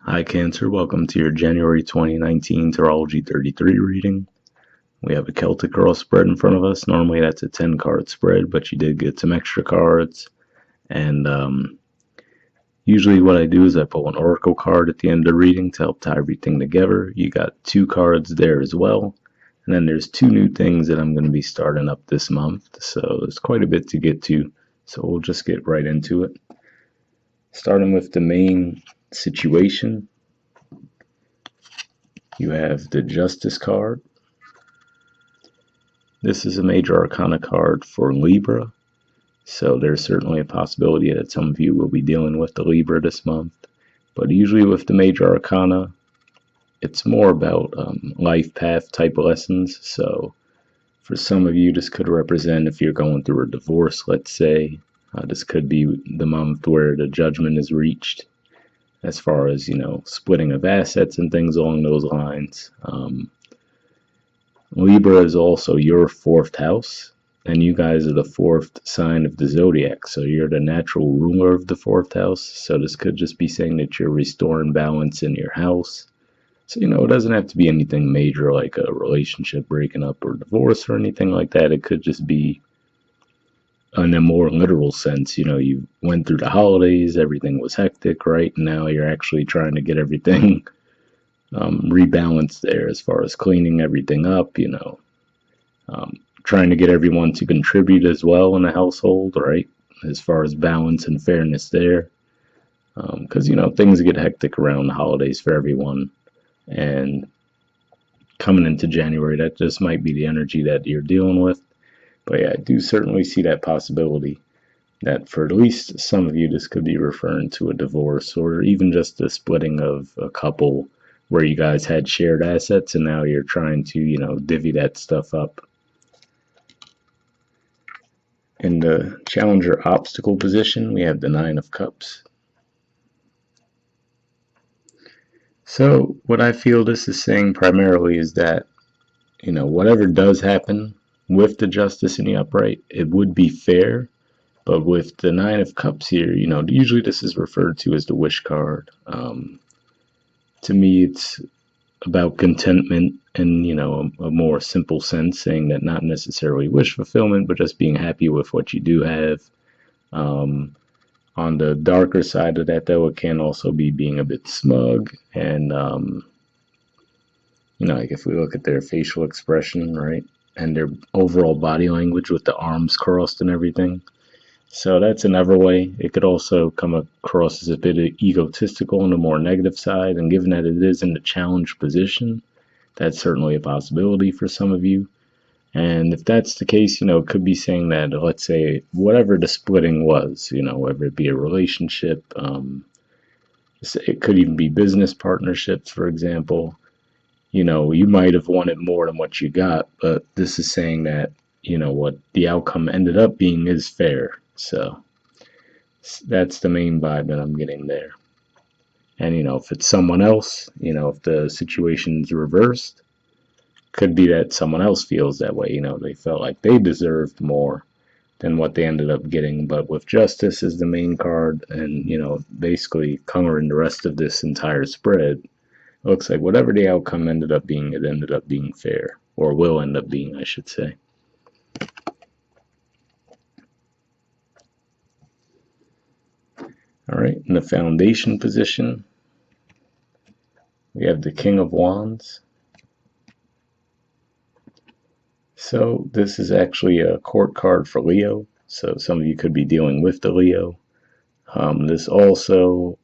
Hi Cancer, welcome to your January 2019 Tarology 33 reading. We have a Celtic Cross spread in front of us. Normally that's a 10 card spread, but you did get some extra cards. And usually what I do is I pull an Oracle card at the end of the reading to help tie everything together. You got 2 cards there as well. And then there's 2 new things that I'm going to be starting up this month. So there's quite a bit to get to. So we'll just get right into it. Starting with the main situation. You have the Justice card. This is a major arcana card for Libra, so there's certainly a possibility that some of you will be dealing with the Libra this month. But usually with the major arcana, it's more about life path type lessons. So for some of you, this could represent if you're going through a divorce, let's say. This could be the month where the judgment is reached, as far as, splitting of assets and things along those lines. Libra is also your 4th house, and you guys are the 4th sign of the zodiac, so you're the natural ruler of the 4th house. So this could just be saying that you're restoring balance in your house. So, it doesn't have to be anything major like a relationship breaking up or divorce or anything like that. It could just be in a more literal sense. You went through the holidays, everything was hectic, right? And now you're actually trying to get everything rebalanced there as far as cleaning everything up, trying to get everyone to contribute as well in the household, right? As far as balance and fairness there. Because, things get hectic around the holidays for everyone. And coming into January, that just might be the energy that you're dealing with. But yeah, I do certainly see that possibility that for at least some of you, this could be referring to a divorce or even just the splitting of a couple where you guys had shared assets and now you're trying to, divvy that stuff up. In the challenger obstacle position, we have the 9 of Cups. So what I feel this is saying primarily is that, whatever does happen with the Justice in the upright, it would be fair. But with the 9 of Cups here, usually this is referred to as the wish card. To me, it's about contentment in, a more simple sense, saying that not necessarily wish fulfillment, but just being happy with what you do have. On the darker side of that, though, it can also be being a bit smug. And, like if we look at their facial expression, right, and their overall body language with the arms crossed and everything. So that's another way. It could also come across as a bit egotistical on the more negative side, and given that it is in the challenge position, that's certainly a possibility for some of you. And if that's the case, it could be saying that, let's say, whatever the splitting was, whether it be a relationship, it could even be business partnerships, for example. You might have wanted more than what you got, but this is saying that, what the outcome ended up being is fair. So that's the main vibe that I'm getting there. And, if it's someone else, if the situation's reversed, could be that someone else feels that way. They felt like they deserved more than what they ended up getting. But with Justice as the main card and, basically coloring the rest of this entire spread, it looks like whatever the outcome ended up being, it ended up being fair. Or will end up being, I should say. All right, in the foundation position, we have the King of Wands. So this is actually a court card for Leo. So some of you could be dealing with the Leo. This also,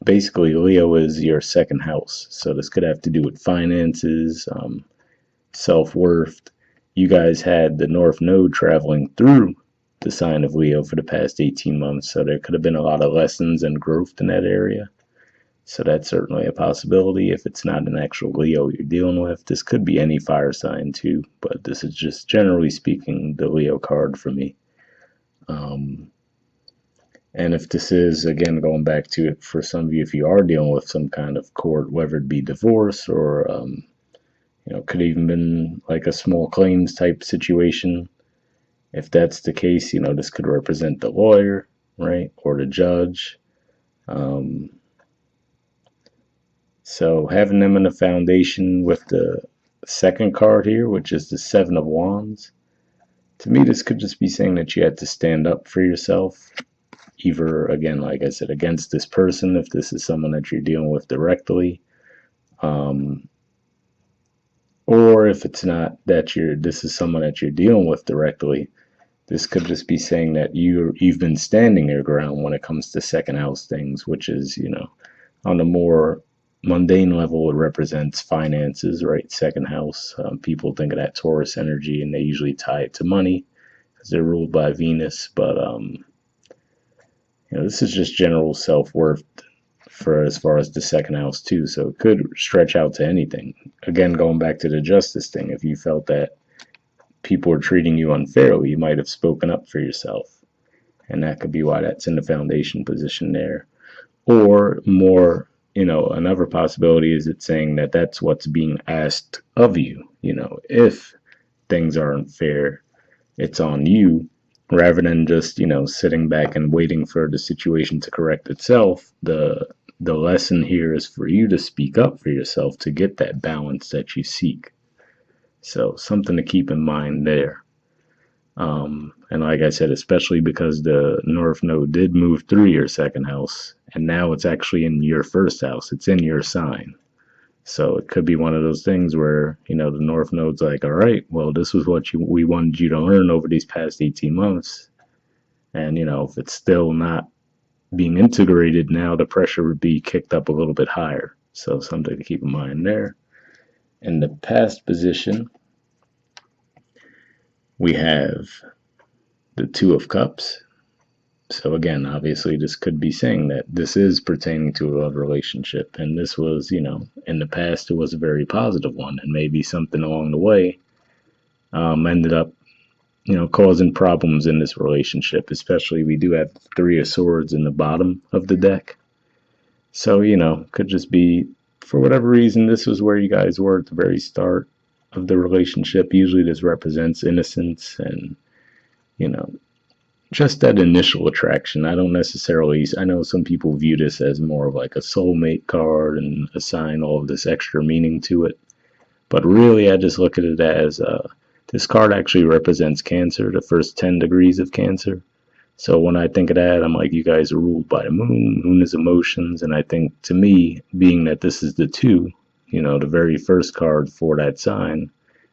basically Leo is your 2nd house. So this could have to do with finances, self-worth. You guys had the North Node traveling through the sign of Leo for the past 18 months. So there could have been a lot of lessons and growth in that area. So that's certainly a possibility if it's not an actual Leo you're dealing with. This could be any fire sign too, but this is just generally speaking the Leo card for me. And if this is, again, going back to it, for some of you, if you are dealing with some kind of court, whether it be divorce or, could even been like a small claims type situation. If that's the case, this could represent the lawyer, right, or the judge. So having them in the foundation with the second card here, which is the Seven of Wands, to me this could just be saying that you had to stand up for yourself, either, again, like I said, against this person, if this is someone that you're dealing with directly, um, or if it's not that this is someone that you're dealing with directly. This could just be saying that you've been standing your ground when it comes to second house things, which is, on the more mundane level, it represents finances, right? Second house. People think of that Taurus energy, and they usually tie it to money because they're ruled by Venus. But this is just general self-worth for as far as the second house too. So it could stretch out to anything. Again, going back to the justice thing, if you felt that people are treating you unfairly, you might have spoken up for yourself. And that could be why that's in the foundation position there. Or more, another possibility is it's saying that that's what's being asked of you. If things are unfair, it's on you, rather than just, sitting back and waiting for the situation to correct itself. The lesson here is for you to speak up for yourself to get that balance that you seek. So something to keep in mind there. And like I said, especially because the North Node did move through your second house, and now it's actually in your first house. It's in your sign. So it could be one of those things where, the North Node's like, all right, well, this was what we wanted you to learn over these past 18 months. And, if it's still not being integrated now, the pressure would be kicked up a little bit higher. So something to keep in mind there. In the past position, we have the Two of Cups. So again, obviously this could be saying that this is pertaining to a love relationship, and this was, in the past it was a very positive one, and maybe something along the way ended up, causing problems in this relationship. Especially we do have Three of Swords in the bottom of the deck. So, could just be, for whatever reason, this was where you guys were at the very start of the relationship. Usually this represents innocence and, just that initial attraction. I know some people view this as more of like a soulmate card and assign all of this extra meaning to it. But really, I just look at it as this card actually represents Cancer, the first 10 degrees of Cancer. So when I think of that, I'm like, you guys are ruled by the moon. Moon is emotions. And I think, to me, being that this is the two, the very first card for that sign,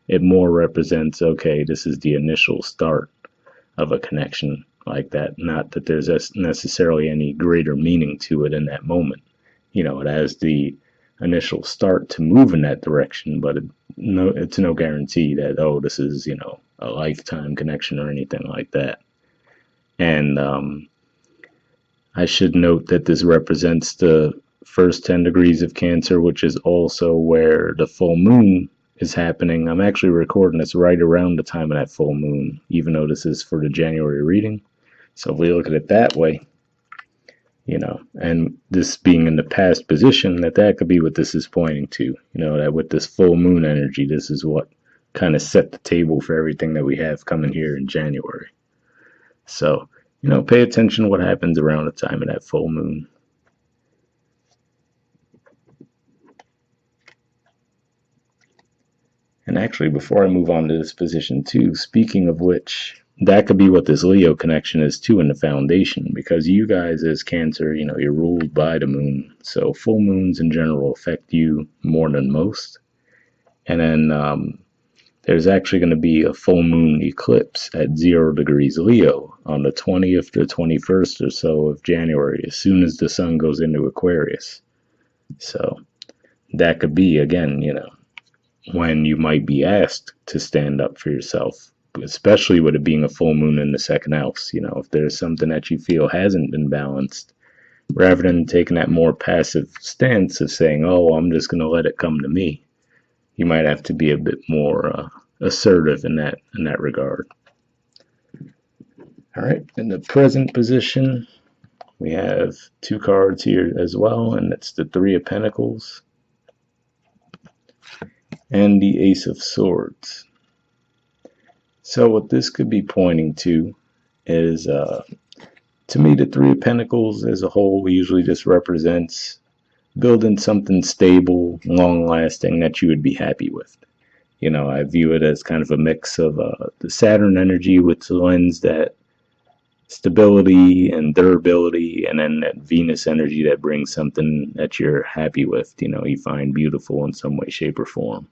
it more represents, okay, this is the initial start of a connection like that. Not that there's necessarily any greater meaning to it in that moment. It has the initial start to move in that direction, but it's no guarantee that, oh, this is, a lifetime connection or anything like that. And I should note that this represents the first 10 degrees of Cancer, which is also where the full moon is happening. I'm actually recording this right around the time of that full moon, even though this is for the January reading. So if we look at it that way, and this being in the past position, that could be what this is pointing to, that with this full moon energy, this is what kind of set the table for everything that we have coming here in January. So, pay attention to what happens around the time of that full moon. And actually, before I move on to this position too, speaking of which, that could be what this Leo connection is too in the foundation, because you guys as Cancer, you're ruled by the moon. So full moons in general affect you more than most. And then there's actually going to be a full moon eclipse at 0 degrees Leo on the 20th or 21st or so of January, as soon as the sun goes into Aquarius. So that could be, again, when you might be asked to stand up for yourself, especially with it being a full moon in the second house. If there's something that you feel hasn't been balanced, rather than taking that more passive stance of saying, oh, I'm just going to let it come to me, you might have to be a bit more assertive in that regard. All right, in the present position, we have two cards here as well, and it's the Three of Pentacles and the Ace of Swords. So what this could be pointing to is, to me, the Three of Pentacles as a whole usually just represents building something stable, long-lasting that you would be happy with. I view it as kind of a mix of the Saturn energy with the lens that stability and durability, and then that Venus energy that brings something that you're happy with, you find beautiful in some way, shape, or form.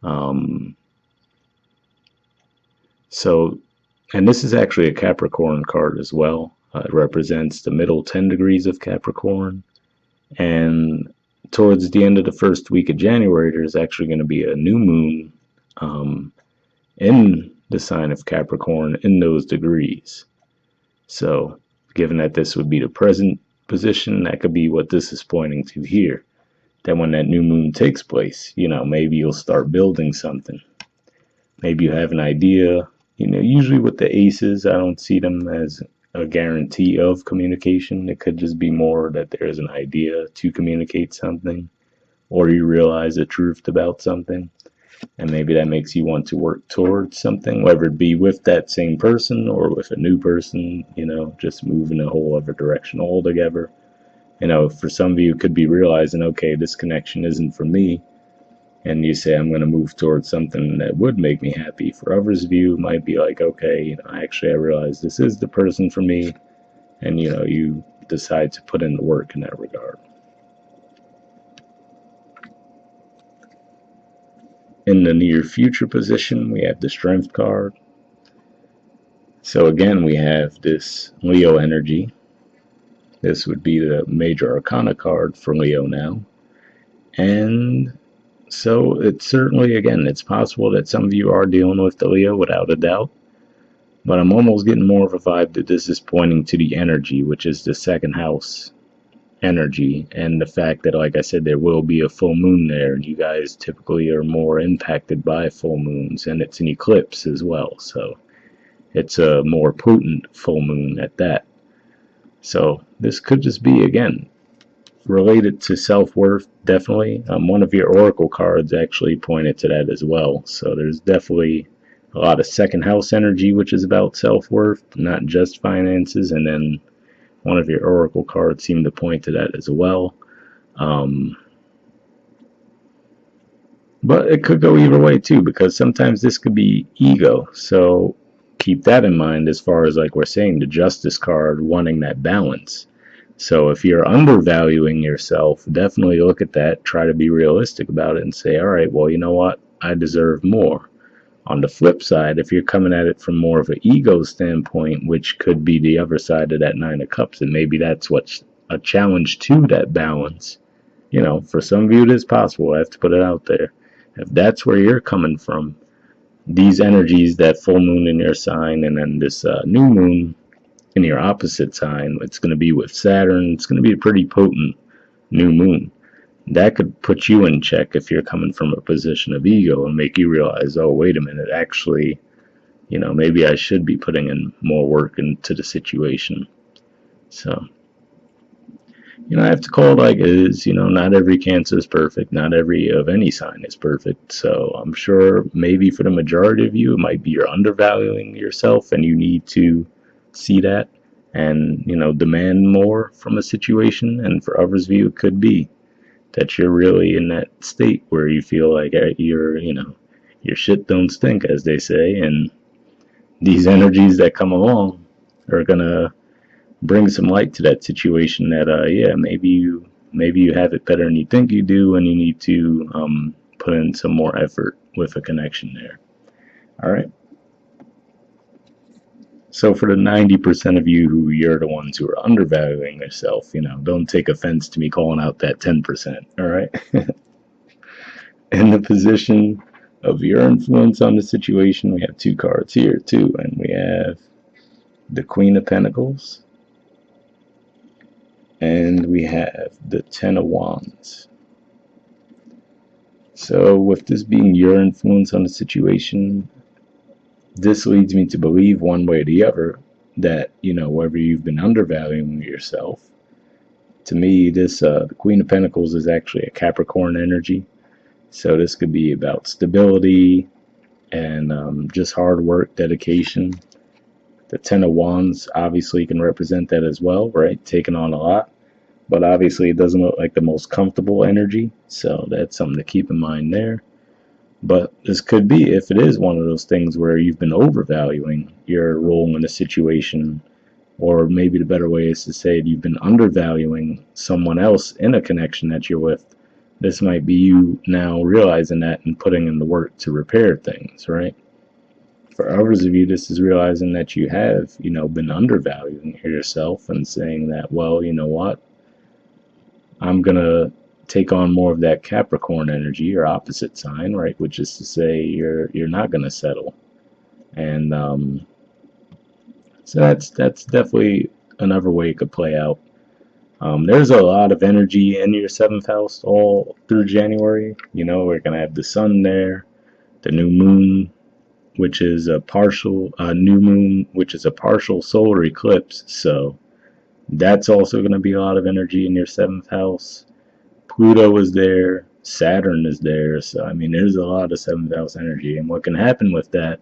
Um, so, and this is actually a Capricorn card as well. It represents the middle 10 degrees of Capricorn. And towards the end of the first week of January, there's actually going to be a new moon in the sign of Capricorn in those degrees. So, given that this would be the present position, that could be what this is pointing to here. That when that new moon takes place, maybe you'll start building something. Maybe you have an idea. Usually with the aces, I don't see them as a guarantee of communication. It could just be more that there's an idea to communicate something, or you realize the truth about something. And maybe that makes you want to work towards something, whether it be with that same person or with a new person, just move in a whole other direction altogether. For some of you, it could be realizing, okay, this connection isn't for me. And you say, I'm going to move towards something that would make me happy. For others of you, it might be like, okay, actually, I realize this is the person for me. And, you decide to put in the work in that regard. In the near future position, we have the Strength card. So again, we have this Leo energy. This would be the Major Arcana card for Leo now. And so it's certainly, again, it's possible that some of you are dealing with the Leo without a doubt. But I'm almost getting more of a vibe that this is pointing to the energy, which is the second house energy, and the fact that, like I said, there will be a full moon there, and you guys typically are more impacted by full moons, and it's an eclipse as well, so it's a more potent full moon at that. So this could just be, again, related to self-worth, definitely. One of your oracle cards actually pointed to that as well, so there's definitely a lot of second house energy, which is about self-worth, not just finances, and then one of your oracle cards seemed to point to that as well. But it could go either way too, because sometimes this could be ego. So keep that in mind as far as, like we're saying, the Justice card wanting that balance. So if you're undervaluing yourself, definitely look at that, try to be realistic about it and say, all right, well, you know what? I deserve more. On the flip side, if you're coming at it from more of an ego standpoint, which could be the other side of that Nine of Cups, and maybe that's what's a challenge to that balance. For some of you it is possible. I have to put it out there. If that's where you're coming from, these energies, that full moon in your sign, and then this new moon in your opposite sign, it's going to be with Saturn. It's going to be a pretty potent new moon. That could put you in check if you're coming from a position of ego and make you realize, oh, wait a minute, actually, maybe I should be putting in more work into the situation. So, I have to call it like it is. Not every Cancer is perfect. Not every of any sign is perfect. So I'm sure maybe for the majority of you, it might be you're undervaluing yourself and you need to see that and, demand more from a situation. And for others of you, it could be that you're really in that state where you feel like your shit don't stink, as they say, and these energies that come along are gonna bring some light to that situation. That maybe you have it better than you think you do, and you need to put in some more effort with a connection there. All right. So for the 90% of you who you're the ones who are undervaluing yourself, don't take offense to me calling out that 10%, all right? In the position of your influence on the situation, we have two cards here too, and we have the Queen of Pentacles, and we have the Ten of Wands. So with this being your influence on the situation, this leads me to believe one way or the other that, whether you've been undervaluing yourself, to me, this the Queen of Pentacles is actually a Capricorn energy. So this could be about stability and just hard work, dedication. The Ten of Wands obviously can represent that as well, right? Taking on a lot. but obviously it doesn't look like the most comfortable energy, so that's something to keep in mind there. But this could be, if it is one of those things where you've been overvaluing your role in a situation, or maybe the better way is to say you've been undervaluing someone else in a connection that you're with. This might be you now realizing that and putting in the work to repair things, right? For others of you, this is realizing that you have, been undervaluing yourself and saying that, well, you know what, I'm gonna take on more of that Capricorn energy, or opposite sign, right? Which is to say, you're not gonna settle, and so that's definitely another way it could play out. There's a lot of energy in your seventh house all through January. We're gonna have the sun there, the new moon, which is a partial new moon, which is a partial solar eclipse. So that's also going to be a lot of energy in your seventh house. Pluto is there, Saturn is there. So I mean, there's a lot of seventh house energy, and what can happen with that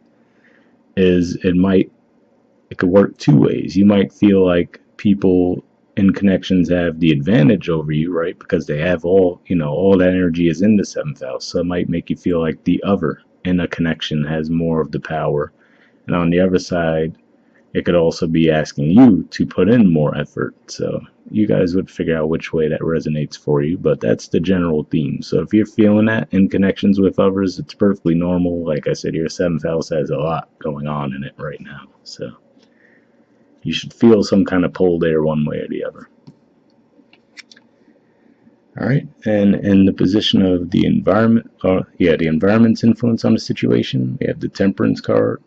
is it could work two ways. You might feel like people in connections have the advantage over you, right? Because they have all that energy is in the seventh house. So it might make you feel like the other in a connection has more of the power. And on the other side, it could also be asking you to put in more effort. So you guys would figure out which way that resonates for you, but that's the general theme. So if you're feeling that in connections with others, it's perfectly normal. Like I said, your seventh house has a lot going on in it right now. So you should feel some kind of pull there one way or the other. All right, and in the position of the environment, the environment's influence on the situation, we have the Temperance card.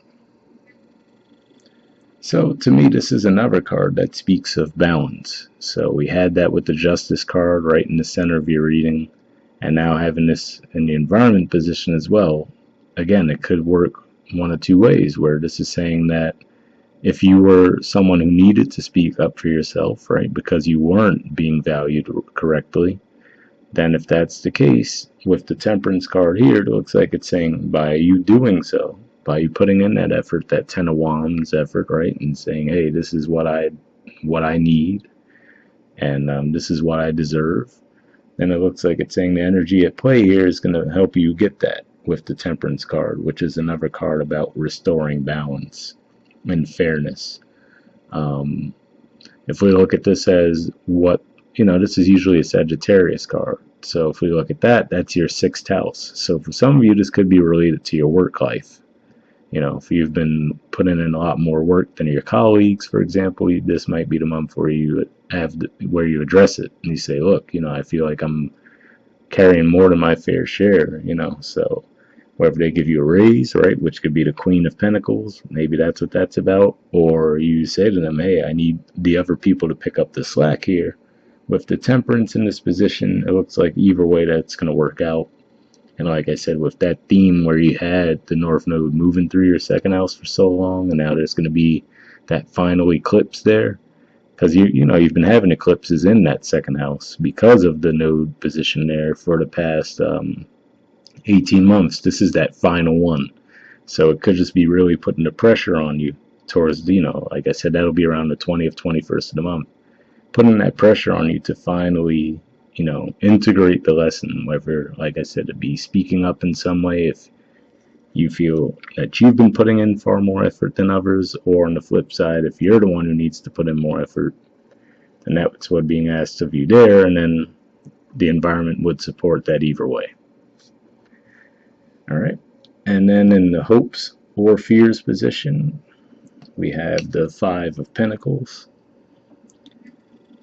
So to me, this is another card that speaks of balance. So we had that with the Justice card right in the center of your reading, and now having this in the environment position as well. Again, it could work one of two ways, where this is saying that if you were someone who needed to speak up for yourself, right, because you weren't being valued correctly, then if that's the case, with the Temperance card here, it looks like it's saying by you doing so, by you putting in that effort, that Ten of Wands effort, right, and saying, hey, this is what I need, and this is what I deserve, then it looks like it's saying the energy at play here is going to help you get that with the Temperance card, which is another card about restoring balance and fairness. If we look at this as this is usually a Sagittarius card. So if we look at that, that's your sixth house. So for some of you, this could be related to your work life. If you've been putting in a lot more work than your colleagues, for example, this might be the month where you address it and you say, look, I feel like I'm carrying more than my fair share, so whether they give you a raise, right, which could be the Queen of Pentacles, maybe that's what that's about, or you say to them, hey, I need the other people to pick up the slack here. With the Temperance in this position, it looks like either way that's going to work out. And like I said, with that theme where you had the North Node moving through your second house for so long, and now there's going to be that final eclipse there, because you've been having eclipses in that second house because of the node position there for the past 18 months. This is that final one. So it could just be really putting the pressure on you towards, like I said, that'll be around the 20th, 21st of the month. Putting that pressure on you to finally, integrate the lesson, whether, like I said, to be speaking up in some way if you feel that you've been putting in far more effort than others, or on the flip side, if you're the one who needs to put in more effort, then that's what's being asked of you there, and then the environment would support that either way. All right, and then in the hopes or fears position, we have the Five of Pentacles.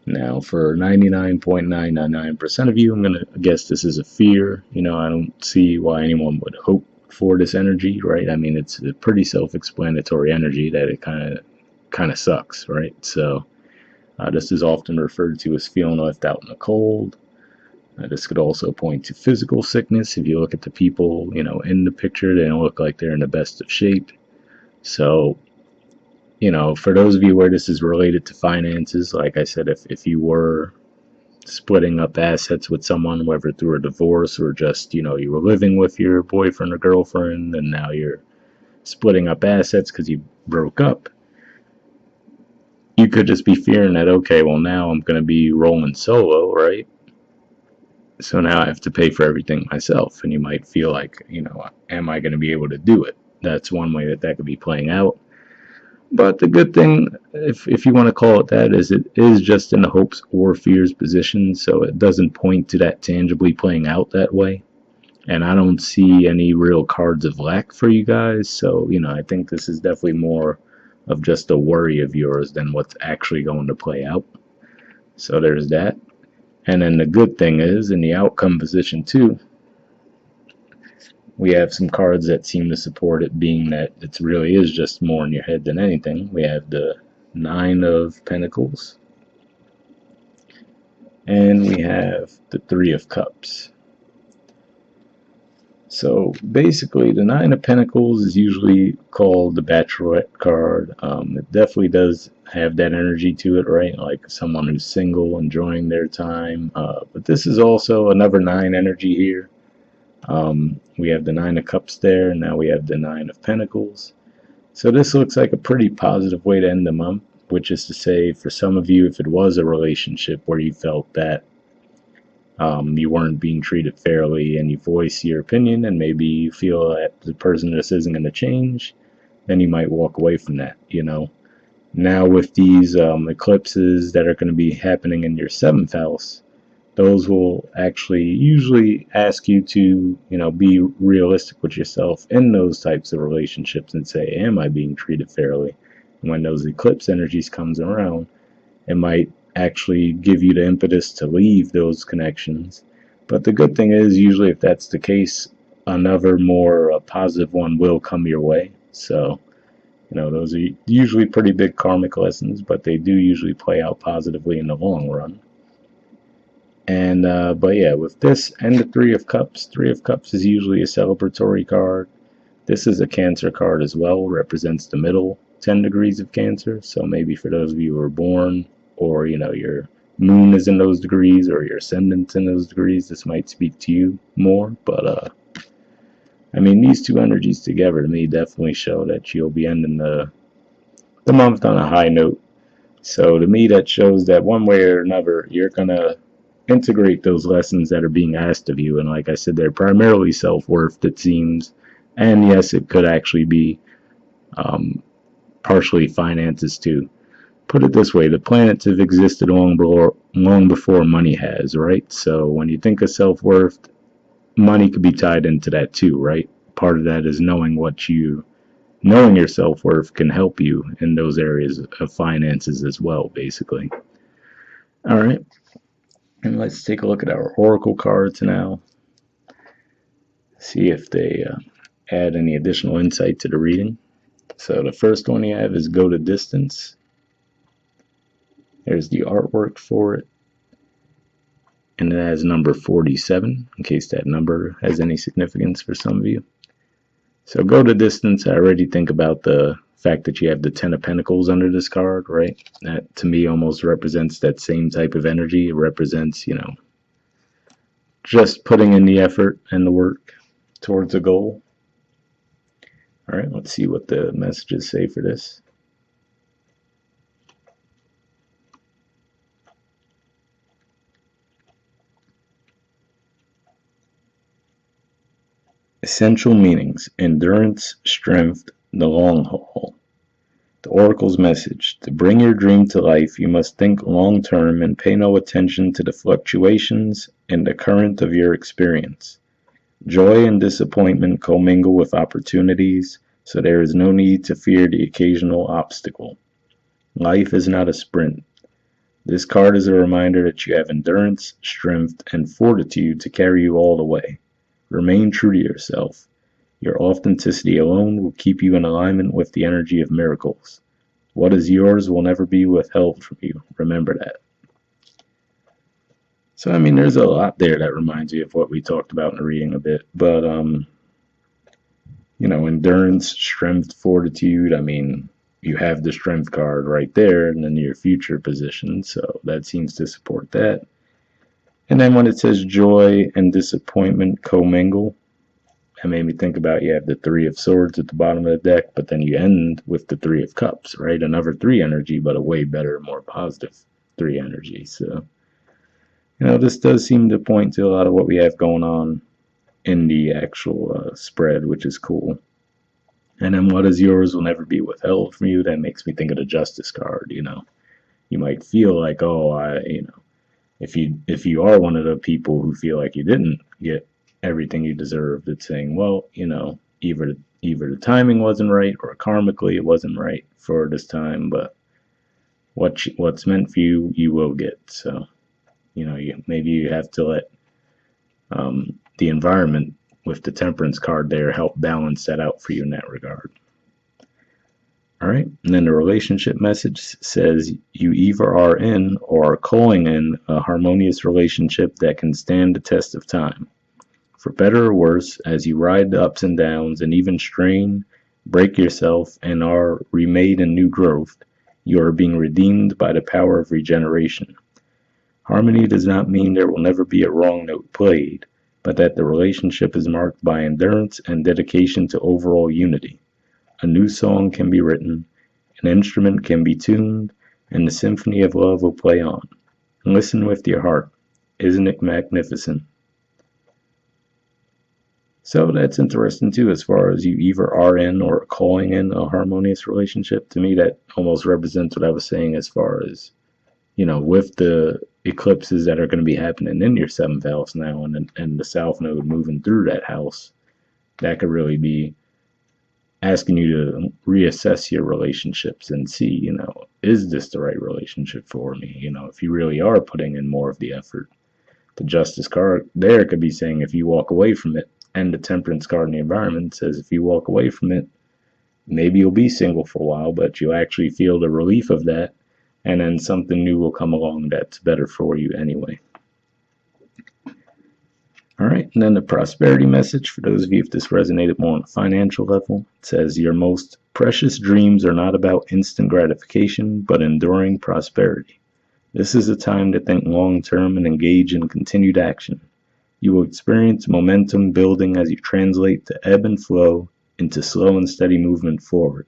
Now, for 99.999% of you, I'm going to guess this is a fear. I don't see why anyone would hope for this energy, right? I mean, it's a pretty self-explanatory energy that it kind of sucks, right? So this is often referred to as feeling left out in the cold. This could also point to physical sickness. If you look at the people, in the picture, they don't look like they're in the best of shape. So for those of you where this is related to finances, like I said, if you were splitting up assets with someone, whether through a divorce or just, you were living with your boyfriend or girlfriend and now you're splitting up assets because you broke up, you could just be fearing that, okay, well, now I'm going to be rolling solo, right? So now I have to pay for everything myself. And you might feel like, am I going to be able to do it? That's one way that could be playing out. But the good thing, if you want to call it that, is it is just in the hopes or fears position, so it doesn't point to that tangibly playing out that way. And I don't see any real cards of lack for you guys, so, I think this is definitely more of just a worry of yours than what's actually going to play out. So there's that. And then the good thing is, in the outcome position too, we have some cards that seem to support it, being that it really is just more in your head than anything. We have the Nine of Pentacles, and we have the Three of Cups. So basically, the Nine of Pentacles is usually called the Bachelorette card. It definitely does have that energy to it, right? Like someone who's single, enjoying their time. But this is also another nine energy here. We have the Nine of Cups there, and now we have the Nine of Pentacles. So this looks like a pretty positive way to end the month, which is to say, for some of you, if it was a relationship where you felt that you weren't being treated fairly and you voice your opinion and maybe you feel that the person just isn't going to change, then you might walk away from that, Now with these eclipses that are going to be happening in your 7th house, those will actually usually ask you to, be realistic with yourself in those types of relationships and say, am I being treated fairly? And when those eclipse energies comes around, it might actually give you the impetus to leave those connections. But the good thing is, usually if that's the case, another more positive one will come your way. So, those are usually pretty big karmic lessons, but they do usually play out positively in the long run. And but yeah, with this and the Three of Cups is usually a celebratory card. This is a Cancer card as well, represents the middle 10 degrees of Cancer. So maybe for those of you who are born, or your moon is in those degrees, or your ascendant's in those degrees, this might speak to you more. But I mean, these two energies together to me definitely show that you'll be ending the month on a high note. So to me, that shows that one way or another, you're gonna integrate those lessons that are being asked of you. And like I said, they're primarily self-worth, it seems. And yes, it could actually be partially finances too. Put it this way, the planets have existed long before money has, right? So when you think of self-worth, money could be tied into that too, right? Part of that is knowing your self-worth can help you in those areas of finances as well, basically. All right. And let's take a look at our oracle cards now. See if they add any additional insight to the reading. So the first one you have is Go to Distance. There's the artwork for it. And it has number 47, in case that number has any significance for some of you. So Go to Distance, I already think about the fact that you have the Ten of Pentacles under this card, right? That to me almost represents that same type of energy. It represents, just putting in the effort and the work towards a goal. All right, let's see what the messages say for this. Essential meanings: endurance, strength, the long haul. The Oracle's message: to bring your dream to life, you must think long term and pay no attention to the fluctuations in the current of your experience. Joy and disappointment commingle with opportunities, so there is no need to fear the occasional obstacle. Life is not a sprint. This card is a reminder that you have endurance, strength, and fortitude to carry you all the way. Remain true to yourself. Your authenticity alone will keep you in alignment with the energy of miracles. What is yours will never be withheld from you. Remember that. So, I mean, there's a lot there that reminds me of what we talked about in the reading a bit. But, endurance, strength, fortitude, I mean, you have the strength card right there in the near future position. So that seems to support that. And then when it says joy and disappointment commingle, That made me think about you have the Three of Swords at the bottom of the deck, but then you end with the Three of Cups, right? Another three energy, but a way better, more positive three energy. So, this does seem to point to a lot of what we have going on in the actual spread, which is cool. And then what is yours will never be withheld from you. That makes me think of the Justice card. You might feel like, oh, if you are one of the people who feel like you didn't get everything you deserved, it's saying, well, either the timing wasn't right or karmically it wasn't right for this time, but what's meant for you, you will get. So, maybe you have to let the environment with the Temperance card there help balance that out for you in that regard. All right, and then the relationship message says you either are in or are calling in a harmonious relationship that can stand the test of time. For better or worse, as you ride the ups and downs and even strain, break yourself, and are remade in new growth, you are being redeemed by the power of regeneration. Harmony does not mean there will never be a wrong note played, but that the relationship is marked by endurance and dedication to overall unity. A new song can be written, an instrument can be tuned, and the symphony of love will play on. Listen with your heart. Isn't it magnificent? So that's interesting too, as far as you either are in or calling in a harmonious relationship. To me, that almost represents what I was saying as far as, with the eclipses that are going to be happening in your seventh house now and the south node moving through that house, that could really be asking you to reassess your relationships and see, is this the right relationship for me? If you really are putting in more of the effort. The Justice card there could be saying if you walk away from it, and the Temperance card in the environment says if you walk away from it, maybe you'll be single for a while, but you'll actually feel the relief of that, and then something new will come along that's better for you anyway. All right, and then the prosperity message, for those of you if this resonated more on a financial level, it says your most precious dreams are not about instant gratification, but enduring prosperity. This is a time to think long-term and engage in continued action. You will experience momentum building as you translate the ebb and flow into slow and steady movement forward.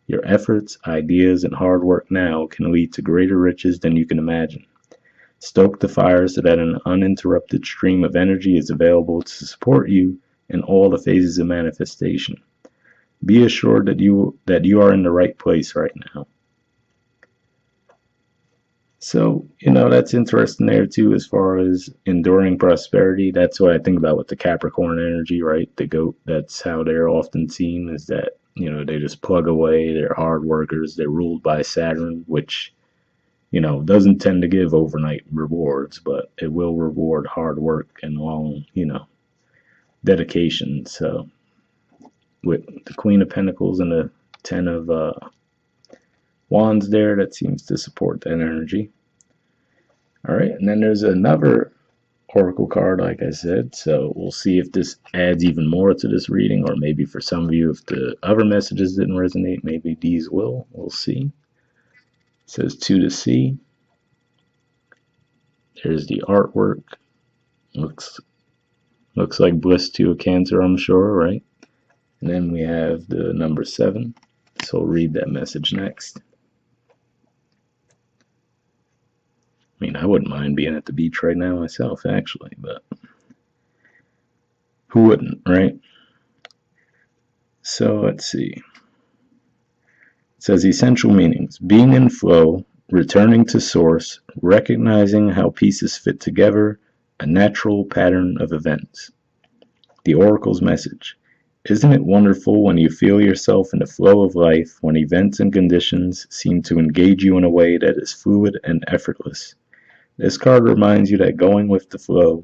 Your efforts, ideas, and hard work now can lead to greater riches than you can imagine. Stoke the fire so that an uninterrupted stream of energy is available to support you in all the phases of manifestation. Be assured that you are in the right place right now. So, that's interesting there too, as far as enduring prosperity. That's what I think about with the Capricorn energy, right? The goat, that's how they're often seen, is that, they just plug away, they're hard workers, they're ruled by Saturn, which, doesn't tend to give overnight rewards, but it will reward hard work and long, dedication. So, with the Queen of Pentacles and the Ten of Wands there, that seems to support that energy. All right, and then there's another oracle card, like I said, so we'll see if this adds even more to this reading, or maybe for some of you, if the other messages didn't resonate, maybe these will. We'll see. It says Two to See. There's the artwork. Looks like bliss to a Cancer, I'm sure, right? And then we have the number 7. So we'll read that message next. I mean, I wouldn't mind being at the beach right now myself, actually, but who wouldn't, right? So let's see. It says essential meanings: being in flow, returning to source, recognizing how pieces fit together, a natural pattern of events. The oracle's message: isn't it wonderful when you feel yourself in the flow of life, when events and conditions seem to engage you in a way that is fluid and effortless? This card reminds you that going with the flow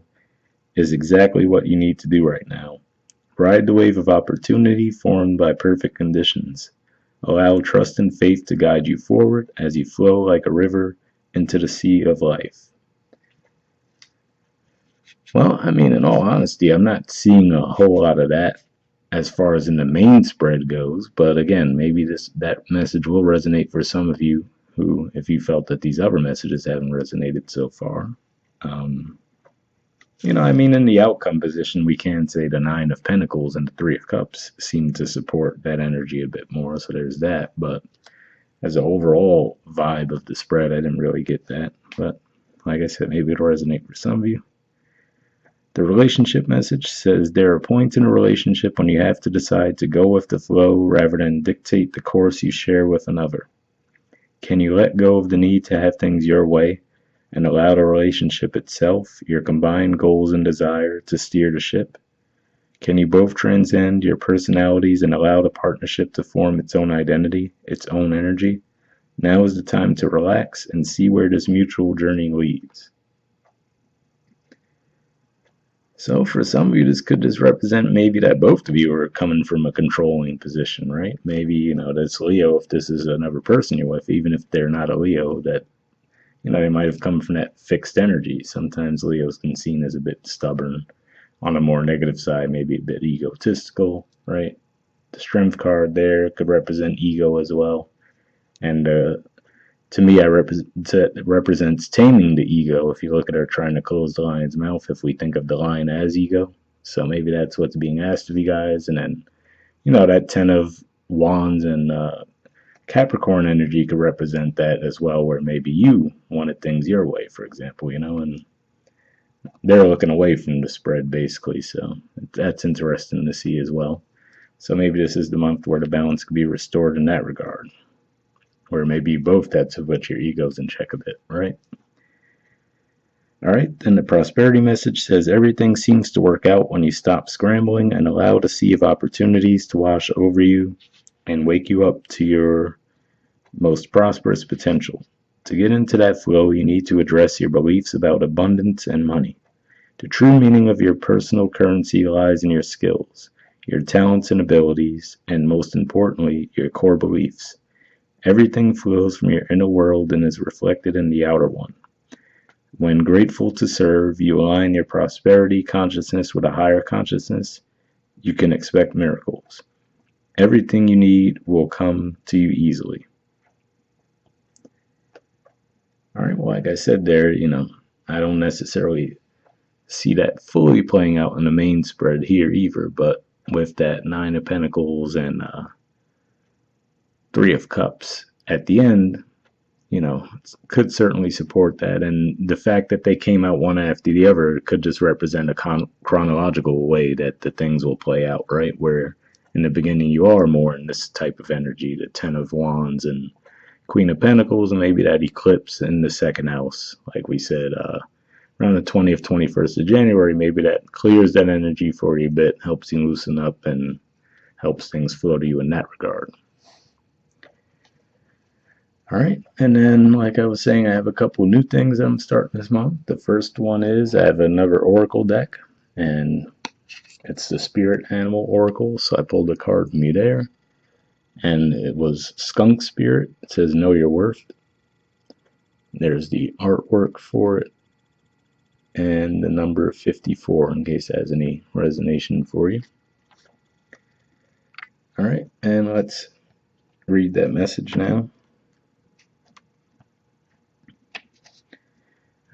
is exactly what you need to do right now. Ride the wave of opportunity formed by perfect conditions. Allow trust and faith to guide you forward as you flow like a river into the sea of life. Well, I mean, in all honesty, I'm not seeing a whole lot of that as far as in the main spread goes, but again, maybe that message will resonate for some of you who, if you felt that these other messages haven't resonated so far. I mean, in the outcome position, we can say the Nine of Pentacles and the Three of Cups seem to support that energy a bit more, so there's that. But as an overall vibe of the spread, I didn't really get that. But like I said, maybe it'll resonate for some of you. The relationship message says there are points in a relationship when you have to decide to go with the flow rather than dictate the course you share with another. Can you let go of the need to have things your way and allow the relationship itself, your combined goals and desire, to steer the ship? Can you both transcend your personalities and allow the partnership to form its own identity, its own energy? Now is the time to relax and see where this mutual journey leads. So for some of you, this could just represent maybe that both of you are coming from a controlling position, right? Maybe, that's Leo, if this is another person you're with, even if they're not a Leo, that, they might have come from that fixed energy. Sometimes Leo's been seen as a bit stubborn. On a more negative side, maybe a bit egotistical, right? The Strength card there could represent ego as well. And to me, it represents taming the ego. If you look at her trying to close the lion's mouth, if we think of the lion as ego. So maybe that's what's being asked of you guys. And then, that 10 of Wands and Capricorn energy could represent that as well, where maybe you wanted things your way, for example, and they're looking away from the spread, basically. So that's interesting to see as well. So maybe this is the month where the balance could be restored in that regard. Or maybe you both had to put your egos in check a bit, right? All right, then the prosperity message says everything seems to work out when you stop scrambling and allow the sea of opportunities to wash over you and wake you up to your most prosperous potential. To get into that flow, you need to address your beliefs about abundance and money. The true meaning of your personal currency lies in your skills, your talents and abilities, and most importantly, your core beliefs. Everything flows from your inner world and is reflected in the outer one. When grateful to serve, you align your prosperity consciousness with a higher consciousness. You can expect miracles. Everything you need will come to you easily. All right, well, like I said there, I don't necessarily see that fully playing out in the main spread here either, but with that Nine of Pentacles and Three of Cups at the end, could certainly support that. And the fact that they came out one after the other could just represent a chronological way that the things will play out, right? Where in the beginning you are more in this type of energy, the Ten of Wands and Queen of Pentacles, and maybe that eclipse in the second house, like we said, around the 20th, 21st of January, maybe that clears that energy for you a bit, helps you loosen up, and helps things flow to you in that regard. All right, and then like I was saying, I have a couple new things I'm starting this month. The first one is I have another Oracle deck, and it's the Spirit Animal Oracle, so I pulled a card from you there, and it was Skunk Spirit. It says Know Your Worth. There's the artwork for it, and the number 54 in case it has any resonation for you. All right, and let's read that message now.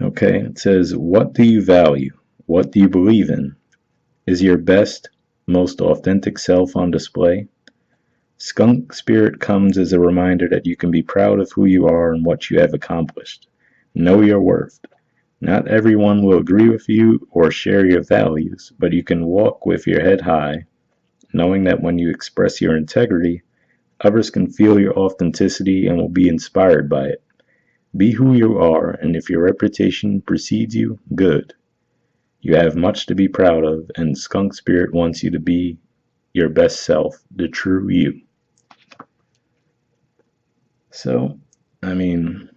Okay, it says, what do you value? What do you believe in? Is your best, most authentic self on display? Skunk Spirit comes as a reminder that you can be proud of who you are and what you have accomplished. Know your worth. Not everyone will agree with you or share your values, but you can walk with your head high, knowing that when you express your integrity, others can feel your authenticity and will be inspired by it. Be who you are, and if your reputation precedes you, good. You have much to be proud of, and Skunk Spirit wants you to be your best self, the true you. So, I mean,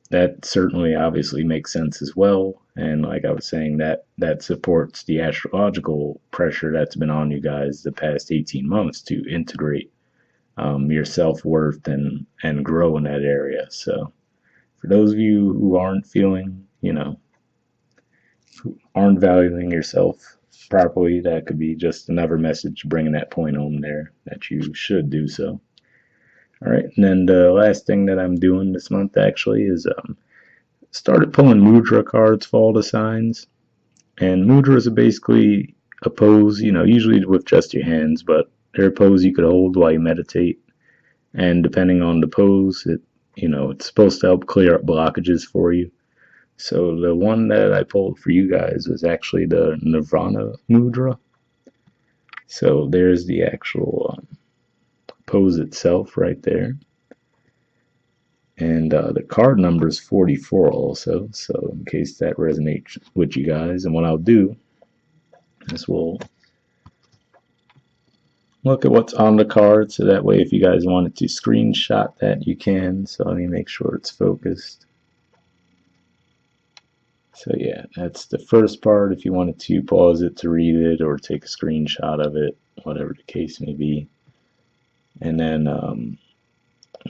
that certainly obviously makes sense as well. And like I was saying, that supports the astrological pressure that's been on you guys the past 18 months to integrate your self-worth and grow in that area. So for those of you who aren't feeling, who aren't valuing yourself properly, that could be just another message bringing that point home there that you should do so. All right, and then the last thing that I'm doing this month actually is started pulling mudra cards for all the signs. And mudras are basically a pose, usually with just your hands, but they're a pose you could hold while you meditate. And depending on the pose, it's supposed to help clear up blockages for you. So the one that I pulled for you guys was actually the Nirvana mudra. So there's the actual pose itself right there. And the card number is 44 also, so in case that resonates with you guys. And what I'll do is we'll look at what's on the card, so that way if you guys wanted to screenshot that, you can. So let me make sure it's focused. So yeah, that's the first part. If you wanted to pause it to read it or take a screenshot of it, whatever the case may be. And then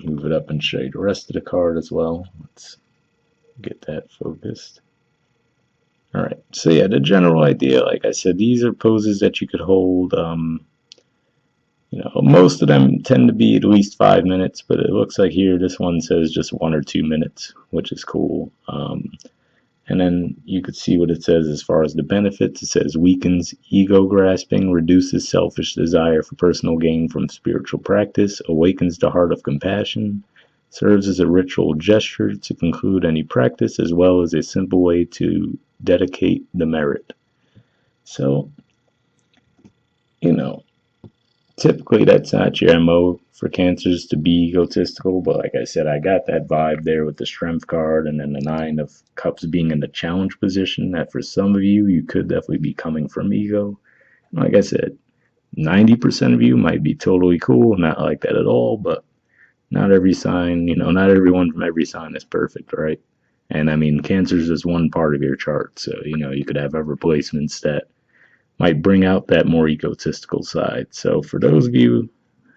move it up and show you the rest of the card as well. Let's get that focused. Alright, so yeah, the general idea, like I said, these are poses that you could hold. Most of them tend to be at least 5 minutes, but it looks like here this one says just 1 or 2 minutes, which is cool. And then you could see what it says as far as the benefits. It says weakens ego grasping, reduces selfish desire for personal gain from spiritual practice, awakens the heart of compassion, serves as a ritual gesture to conclude any practice, as well as a simple way to dedicate the merit. So, typically that's not your MO for cancers, to be egotistical, but like I said, I got that vibe there with the strength card and then the 9 of cups being in the challenge position, that for some of you, you could definitely be coming from ego. Like I said, 90% of you might be totally cool, not like that at all, but not every sign, not everyone from every sign is perfect, right? And I mean, cancer is just one part of your chart, so you could have other placements that might bring out that more egotistical side. So for those of you,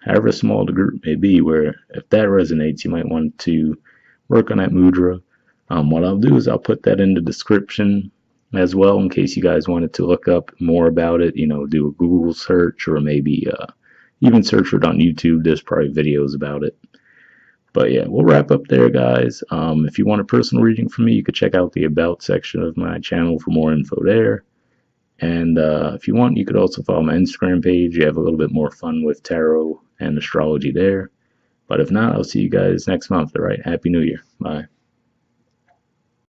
however small the group may be, where if that resonates, you might want to work on that mudra. What I'll do is I'll put that in the description as well, in case you guys wanted to look up more about it, do a Google search, or maybe even search for it on YouTube. There's probably videos about it. But yeah, we'll wrap up there, guys. If you want a personal reading from me, you could check out the About section of my channel for more info there. And if you want, you could also follow my Instagram page. You have a little bit more fun with tarot and astrology there. But if not, I'll see you guys next month. All right. Happy New Year. Bye.